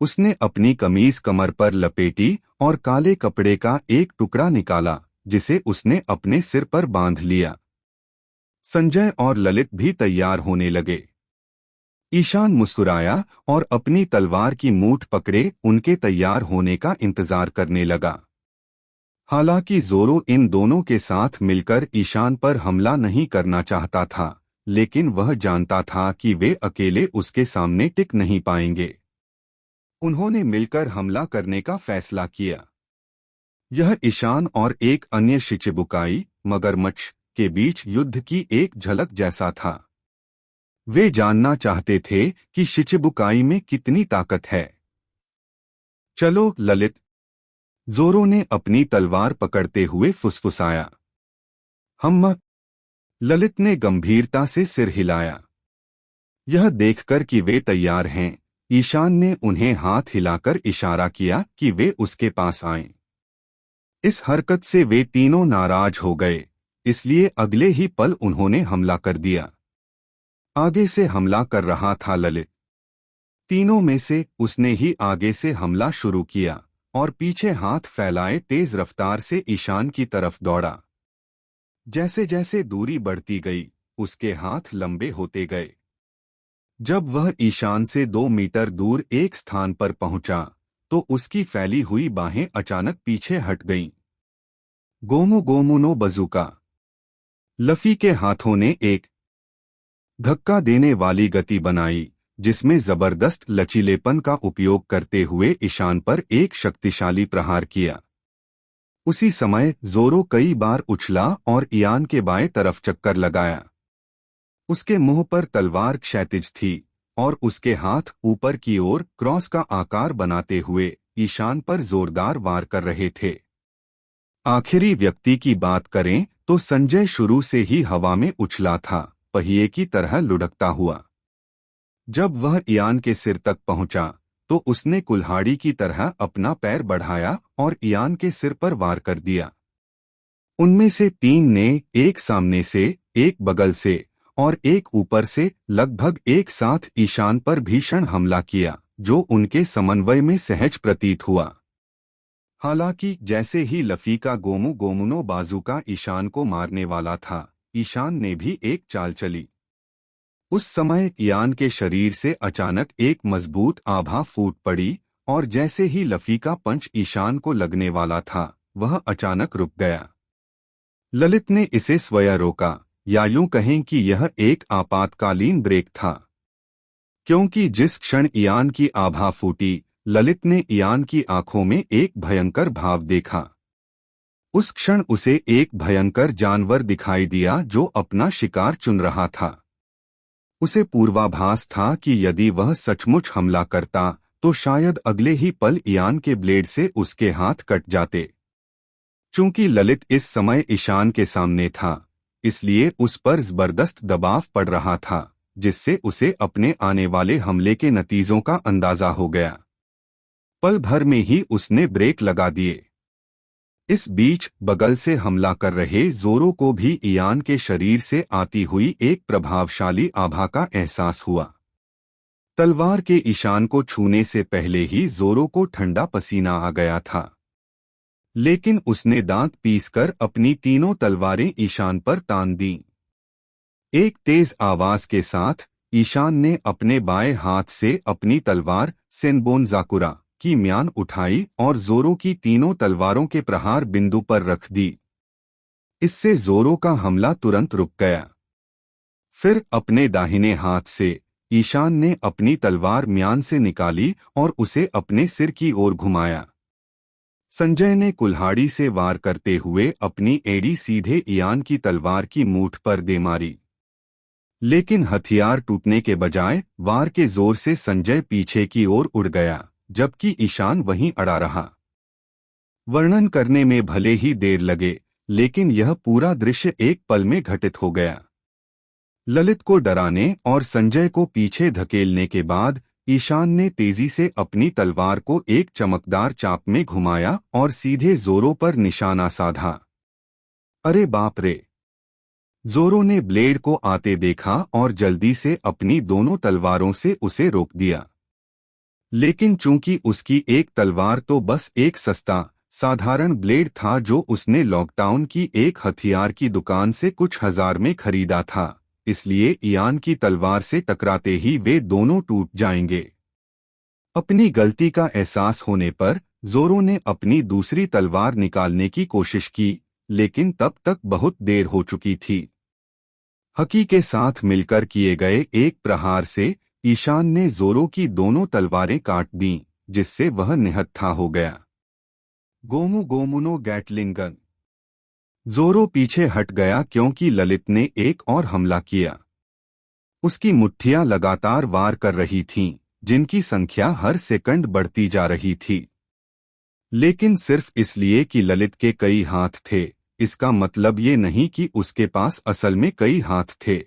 A: उसने अपनी कमीज कमर पर लपेटी और काले कपड़े का एक टुकड़ा निकाला, जिसे उसने अपने सिर पर बांध लिया। संजय और ललित भी तैयार होने लगे। ईशान मुस्कुराया और अपनी तलवार की मूठ पकड़े उनके तैयार होने का इंतजार करने लगा। हालांकि जोरो इन दोनों के साथ मिलकर ईशान पर हमला नहीं करना चाहता था, लेकिन वह जानता था कि वे अकेले उसके सामने टिक नहीं पाएंगे। उन्होंने मिलकर हमला करने का फैसला किया। यह ईशान और एक अन्य शिचिबुकाई मगरमच्छ के बीच युद्ध की एक झलक जैसा था। वे जानना चाहते थे कि शिचिबुकाई में कितनी ताकत है। चलो ललित, जोरो ने अपनी तलवार पकड़ते हुए फुसफुसाया। हम। ललित ने गंभीरता से सिर हिलाया। यह देखकर कि वे तैयार हैं, ईशान ने उन्हें हाथ हिलाकर इशारा किया कि वे उसके पास आएं। इस हरकत से वे तीनों नाराज हो गए, इसलिए अगले ही पल उन्होंने हमला कर दिया। आगे से हमला कर रहा था ललित। तीनों में से उसने ही आगे से हमला शुरू किया और पीछे हाथ फैलाए तेज रफ्तार से ईशान की तरफ दौड़ा। जैसे जैसे दूरी बढ़ती गई, उसके हाथ लंबे होते गए। जब वह ईशान से 2 मीटर दूर एक स्थान पर पहुंचा, तो उसकी फैली हुई बाहें अचानक पीछे हट गईं। गोमू गोमू नो बजूका। लफी के हाथों ने एक धक्का देने वाली गति बनाई, जिसमें जबरदस्त लचीलेपन का उपयोग करते हुए ईशान पर एक शक्तिशाली प्रहार किया। उसी समय जोरो कई बार उछला और इयान के बाएं तरफ चक्कर लगाया। उसके मुंह पर तलवार क्षैतिज थी और उसके हाथ ऊपर की ओर क्रॉस का आकार बनाते हुए ईशान पर जोरदार वार कर रहे थे। आखिरी व्यक्ति की बात करें तो संजय शुरू से ही हवा में उछला था, पहिए की तरह लुढ़कता हुआ। जब वह इयान के सिर तक पहुंचा, तो उसने कुल्हाड़ी की तरह अपना पैर बढ़ाया और इयान के सिर पर वार कर दिया। उनमें से 3 ने एक सामने से, एक बगल से और एक ऊपर से लगभग एक साथ ईशान पर भीषण हमला किया, जो उनके समन्वय में सहज प्रतीत हुआ। हालांकि जैसे ही लफी का गोमू गोमुनो बाजूका ईशान को मारने वाला था, ईशान ने भी एक चाल चली। उस समय इयान के शरीर से अचानक एक मजबूत आभा फूट पड़ी और जैसे ही लफी का पंच ईशान को लगने वाला था, वह अचानक रुक गया। ललित ने इसे स्वयं रोका, या यूं कहें कि यह एक आपातकालीन ब्रेक था, क्योंकि जिस क्षण इयान की आभा फूटी, ललित ने इयान की आंखों में एक भयंकर भाव देखा। उस क्षण उसे एक भयंकर जानवर दिखाई दिया जो अपना शिकार चुन रहा था। उसे पूर्वाभास था कि यदि वह सचमुच हमला करता, तो शायद अगले ही पल इयान के ब्लेड से उसके हाथ कट जाते। चूंकि ललित इस समय ईशान के सामने था, इसलिए उस पर जबरदस्त दबाव पड़ रहा था, जिससे उसे अपने आने वाले हमले के नतीजों का अंदाजा हो गया। पल भर में ही उसने ब्रेक लगा दिए। इस बीच बगल से हमला कर रहे जोरो को भी इयान के शरीर से आती हुई एक प्रभावशाली आभा का एहसास हुआ। तलवार के ईशान को छूने से पहले ही जोरो को ठंडा पसीना आ गया था, लेकिन उसने दांत पीसकर अपनी तीनों तलवारें ईशान पर तान दीं। एक तेज आवाज के साथ ईशान ने अपने बाएं हाथ से अपनी तलवार सेनबोनजाकुरा की म्यान उठाई और जोरो की तीनों तलवारों के प्रहार बिंदु पर रख दी। इससे जोरो का हमला तुरंत रुक गया। फिर अपने दाहिने हाथ से ईशान ने अपनी तलवार म्यान से निकाली और उसे अपने सिर की ओर घुमाया। संजय ने कुल्हाड़ी से वार करते हुए अपनी एड़ी सीधे ईयान की तलवार की मूठ पर दे मारी, लेकिन हथियार टूटने के बजाय वार के जोर से संजय पीछे की ओर उड़ गया, जबकि ईशान वहीं अड़ा रहा। वर्णन करने में भले ही देर लगे, लेकिन यह पूरा दृश्य एक पल में घटित हो गया। ललित को डराने और संजय को पीछे धकेलने के बाद ईशान ने तेजी से अपनी तलवार को एक चमकदार चाप में घुमाया और सीधे जोरो पर निशाना साधा। अरे बाप रे! जोरो ने ब्लेड को आते देखा और जल्दी से अपनी दोनों तलवारों से उसे रोक दिया। लेकिन चूंकि उसकी एक तलवार तो बस एक सस्ता साधारण ब्लेड था जो उसने लॉकडाउन की एक हथियार की दुकान से कुछ हजार में खरीदा था, इसलिए ईयान की तलवार से टकराते ही वे दोनों टूट जाएंगे। अपनी गलती का एहसास होने पर जोरो ने अपनी दूसरी तलवार निकालने की कोशिश की, लेकिन तब तक बहुत देर हो चुकी थी। हकी के साथ मिलकर किए गए एक प्रहार से ईशान ने जोरो की दोनों तलवारें काट दीं, जिससे वह निहत्था हो गया। गोमू गोमुनो गैटलिंग गन। जोरो पीछे हट गया क्योंकि ललित ने एक और हमला किया। उसकी मुट्ठियां लगातार वार कर रही थीं, जिनकी संख्या हर सेकंड बढ़ती जा रही थी। लेकिन सिर्फ इसलिए कि ललित के कई हाथ थे, इसका मतलब ये नहीं कि उसके पास असल में कई हाथ थे।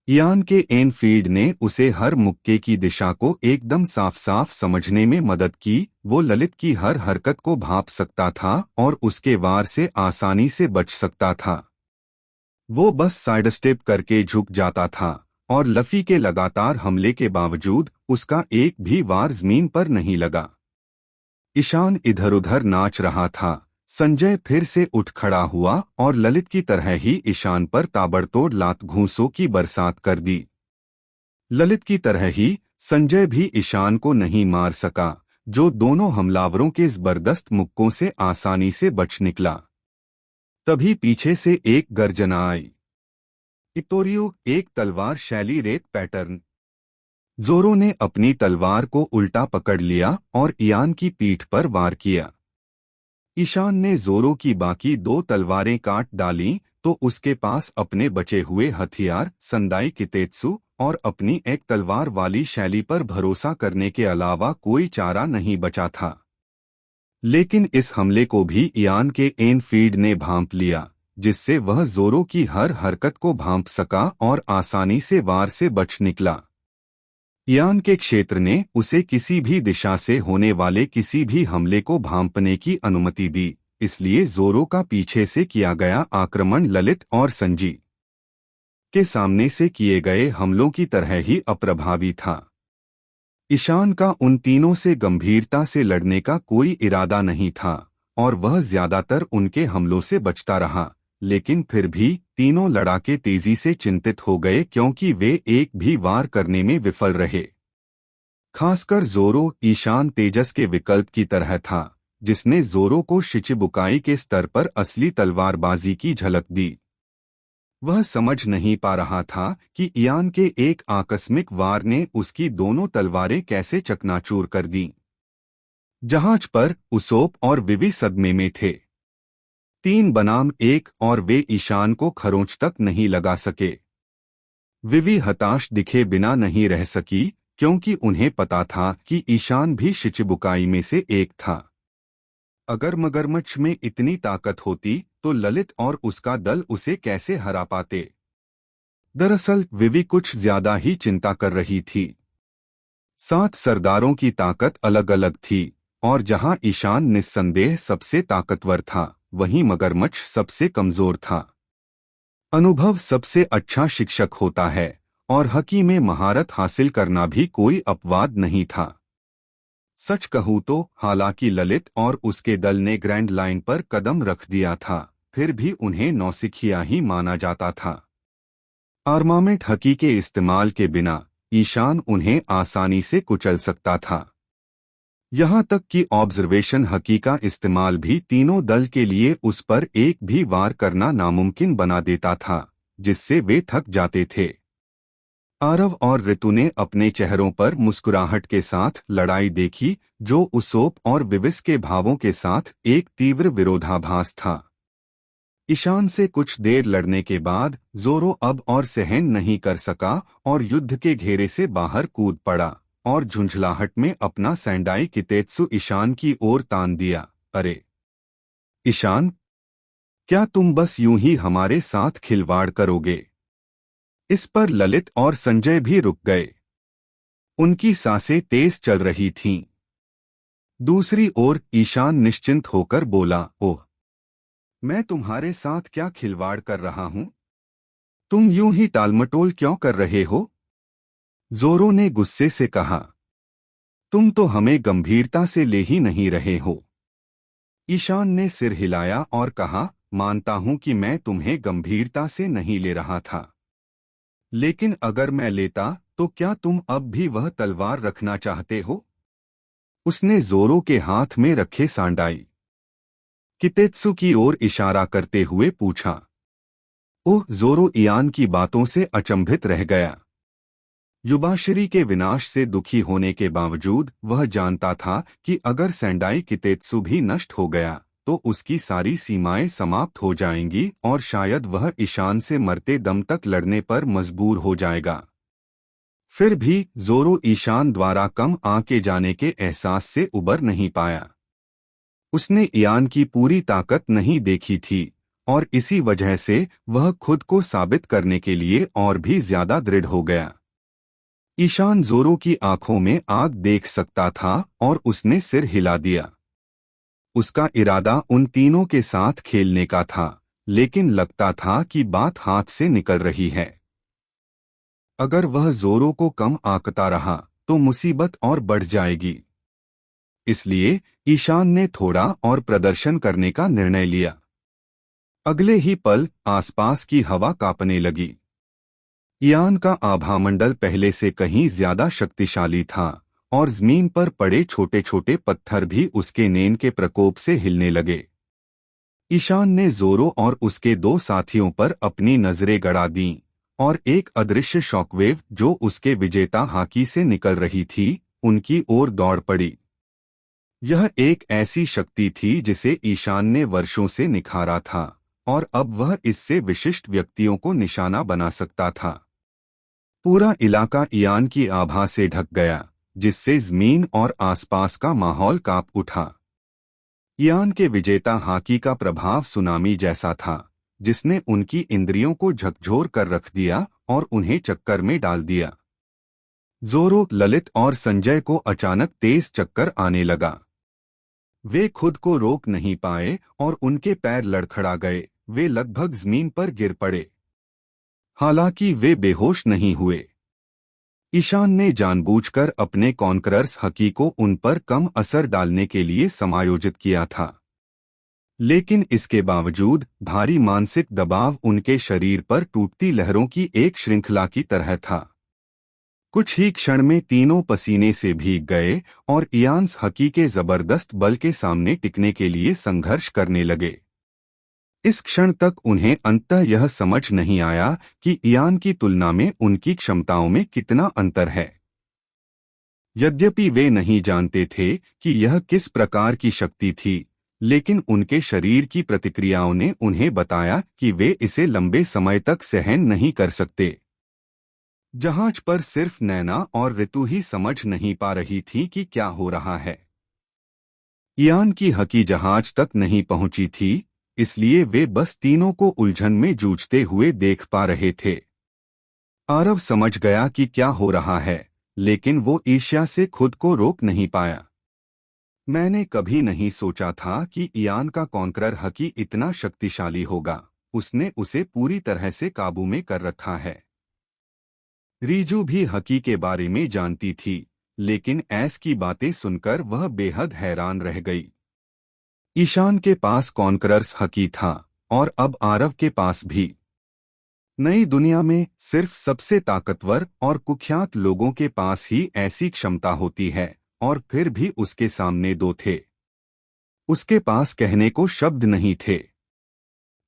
A: ईयान के एनफील्ड ने उसे हर मुक्के की दिशा को एकदम साफ साफ समझने में मदद की। वो ललित की हर हरकत को भांप सकता था और उसके वार से आसानी से बच सकता था। वो बस साइड स्टेप करके झुक जाता था और लफी के लगातार हमले के बावजूद उसका एक भी वार जमीन पर नहीं लगा। ईशान इधर उधर नाच रहा था। संजय फिर से उठ खड़ा हुआ और ललित की तरह ही ईशान पर ताबड़तोड़ लात घूंसों की बरसात कर दी। ललित की तरह ही संजय भी ईशान को नहीं मार सका, जो दोनों हमलावरों के जबरदस्त मुक्कों से आसानी से बच निकला। तभी पीछे से एक गर्जना आई। इतोरियो, एक तलवार शैली रेत पैटर्न। जोरो ने अपनी तलवार को उल्टा पकड़ लिया और ईयान की पीठ पर वार किया। ईशान ने जोरो की बाकी दो तलवारें काट डालीं तो उसके पास अपने बचे हुए हथियार संदाई कितेत्सु और अपनी एक तलवार वाली शैली पर भरोसा करने के अलावा कोई चारा नहीं बचा था। लेकिन इस हमले को भी ईयान के एनफील्ड ने भांप लिया, जिससे वह जोरो की हर हरकत को भांप सका और आसानी से वार से बच निकला। ईयान के क्षेत्र ने उसे किसी भी दिशा से होने वाले किसी भी हमले को भांपने की अनुमति दी, इसलिए जोरो का पीछे से किया गया आक्रमण ललित और संजी के सामने से किए गए हमलों की तरह ही अप्रभावी था। ईशान का उन तीनों से गंभीरता से लड़ने का कोई इरादा नहीं था और वह ज्यादातर उनके हमलों से बचता रहा, लेकिन फिर भी तीनों लड़ाके तेजी से चिंतित हो गए क्योंकि वे एक भी वार करने में विफल रहे। खासकर जोरो ईशान तेजस के विकल्प की तरह था, जिसने जोरो को शिचिबुकाई के स्तर पर असली तलवारबाजी की झलक दी। वह समझ नहीं पा रहा था कि ईयान के एक आकस्मिक वार ने उसकी दोनों तलवारें कैसे चकनाचूर कर दीं। जहाज पर उसोप और विवि सदमे में थे। 3 बनाम 1 और वे ईशान को खरोंच तक नहीं लगा सके। विवि हताश दिखे बिना नहीं रह सकी क्योंकि उन्हें पता था कि ईशान भी शिचिबुकाई में से एक था। अगर मगरमच्छ में इतनी ताकत होती तो ललित और उसका दल उसे कैसे हरा पाते। दरअसल विवि कुछ ज्यादा ही चिंता कर रही थी। 7 सरदारों की ताकत अलग अलग थी और जहां ईशान निस्संदेह सबसे ताकतवर था, वहीं मगरमच्छ सबसे कमजोर था। अनुभव सबसे अच्छा शिक्षक होता है और हकी में महारत हासिल करना भी कोई अपवाद नहीं था। सच कहूँ तो हालांकि ललित और उसके दल ने ग्रैंड लाइन पर कदम रख दिया था, फिर भी उन्हें नौसिखिया ही माना जाता था। आर्मामेंट हकी के इस्तेमाल के बिना ईशान उन्हें आसानी से कुचल सकता था। यहाँ तक कि ऑब्जर्वेशन हकी का इस्तेमाल भी तीनों दल के लिए उस पर एक भी वार करना नामुमकिन बना देता था, जिससे वे थक जाते थे। आरव और ऋतु ने अपने चेहरों पर मुस्कुराहट के साथ लड़ाई देखी, जो उसोप और विविस के भावों के साथ एक तीव्र विरोधाभास था। ईशान से कुछ देर लड़ने के बाद जोरो अब और सहन नहीं कर सका और युद्ध के घेरे से बाहर कूद पड़ा और झुंझलाहट में अपना सैंडाई कितेत्सु ईशान की ओर तान दिया। अरे ईशान, क्या तुम बस यूं ही हमारे साथ खिलवाड़ करोगे? इस पर ललित और संजय भी रुक गए। उनकी सांसें तेज चल रही थीं। दूसरी ओर ईशान निश्चिंत होकर बोला, ओह, मैं तुम्हारे साथ क्या खिलवाड़ कर रहा हूं? तुम यूं ही टालमटोल क्यों कर रहे हो? जोरो ने गुस्से से कहा, तुम तो हमें गंभीरता से ले ही नहीं रहे हो। ईशान ने सिर हिलाया और कहा, मानता हूं कि मैं तुम्हें गंभीरता से नहीं ले रहा था, लेकिन अगर मैं लेता तो क्या तुम अब भी वह तलवार रखना चाहते हो? उसने जोरो के हाथ में रखे सांडाई कितेत्सु की ओर इशारा करते हुए पूछा। ओह, जोरो इयान की बातों से अचंभित रह गया। युबाश्री के विनाश से दुखी होने के बावजूद वह जानता था कि अगर सेंडाई कितेत्सु भी नष्ट हो गया तो उसकी सारी सीमाएं समाप्त हो जाएंगी और शायद वह ईशान से मरते दम तक लड़ने पर मजबूर हो जाएगा। फिर भी जोरो ईशान द्वारा कम आके जाने के एहसास से उबर नहीं पाया। उसने इयान की पूरी ताकत नहीं देखी थी और इसी वजह से वह खुद को साबित करने के लिए और भी ज्यादा दृढ़ हो गया। ईशान जोरो की आंखों में आग देख सकता था और उसने सिर हिला दिया। उसका इरादा उन तीनों के साथ खेलने का था, लेकिन लगता था कि बात हाथ से निकल रही है। अगर वह जोरो को कम आंकता रहा तो मुसीबत और बढ़ जाएगी। इसलिए ईशान ने थोड़ा और प्रदर्शन करने का निर्णय लिया। अगले ही पल आसपास की हवा कांपने लगी। इयान का आभामंडल पहले से कहीं ज्यादा शक्तिशाली था और जमीन पर पड़े छोटे छोटे पत्थर भी उसके नेन के प्रकोप से हिलने लगे। ईशान ने जोरो और उसके दो साथियों पर अपनी नजरें गड़ा दीं और एक अदृश्य शॉकवेव जो उसके विजेता हाकी से निकल रही थी, उनकी ओर दौड़ पड़ी। यह एक ऐसी शक्ति थी जिसे ईशान ने वर्षों से निखारा था और अब वह इससे विशिष्ट व्यक्तियों को निशाना बना सकता था। पूरा इलाका इयान की आभा से ढक गया, जिससे जमीन और आसपास का माहौल कांप उठा। इयान के विजेता हाकी का प्रभाव सुनामी जैसा था, जिसने उनकी इंद्रियों को झकझोर कर रख दिया और उन्हें चक्कर में डाल दिया। जोरो, ललित और संजय को अचानक तेज चक्कर आने लगा। वे खुद को रोक नहीं पाए और उनके पैर लड़खड़ा गए। वे लगभग जमीन पर गिर पड़े। हालांकि वे बेहोश नहीं हुए। ईशान ने जानबूझकर अपने कॉन्करर्स हकी को उन पर कम असर डालने के लिए समायोजित किया था, लेकिन इसके बावजूद भारी मानसिक दबाव उनके शरीर पर टूटती लहरों की एक श्रृंखला की तरह था। कुछ ही क्षण में तीनों पसीने से भीग गए और इयान्स हकी के जबरदस्त बल के सामने टिकने के लिए संघर्ष करने लगे। इस क्षण तक उन्हें अंततः यह समझ नहीं आया कि इयान की तुलना में उनकी क्षमताओं में कितना अंतर है। यद्यपि वे नहीं जानते थे कि यह किस प्रकार की शक्ति थी, लेकिन उनके शरीर की प्रतिक्रियाओं ने उन्हें बताया कि वे इसे लंबे समय तक सहन नहीं कर सकते। जहाज पर सिर्फ नैना और ऋतु ही समझ नहीं पा रही थी कि क्या हो रहा है। इयान की हकी जहाज तक नहीं पहुंची थी, इसलिए वे बस तीनों को उलझन में जूझते हुए देख पा रहे थे। आरव समझ गया कि क्या हो रहा है, लेकिन वो ईर्ष्या से खुद को रोक नहीं पाया। मैंने कभी नहीं सोचा था कि इयान का कॉन्करर हकी इतना शक्तिशाली होगा। उसने उसे पूरी तरह से काबू में कर रखा है। रीजू भी हकी के बारे में जानती थी, लेकिन ऐस की बातें सुनकर वह बेहद हैरान रह गई। ईशान के पास कॉन्करर्स हकी था और अब आरव के पास भी। नई दुनिया में सिर्फ सबसे ताकतवर और कुख्यात लोगों के पास ही ऐसी क्षमता होती है, और फिर भी उसके सामने दो थे। उसके पास कहने को शब्द नहीं थे।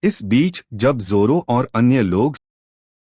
A: इस बीच जब जोरो और अन्य लोग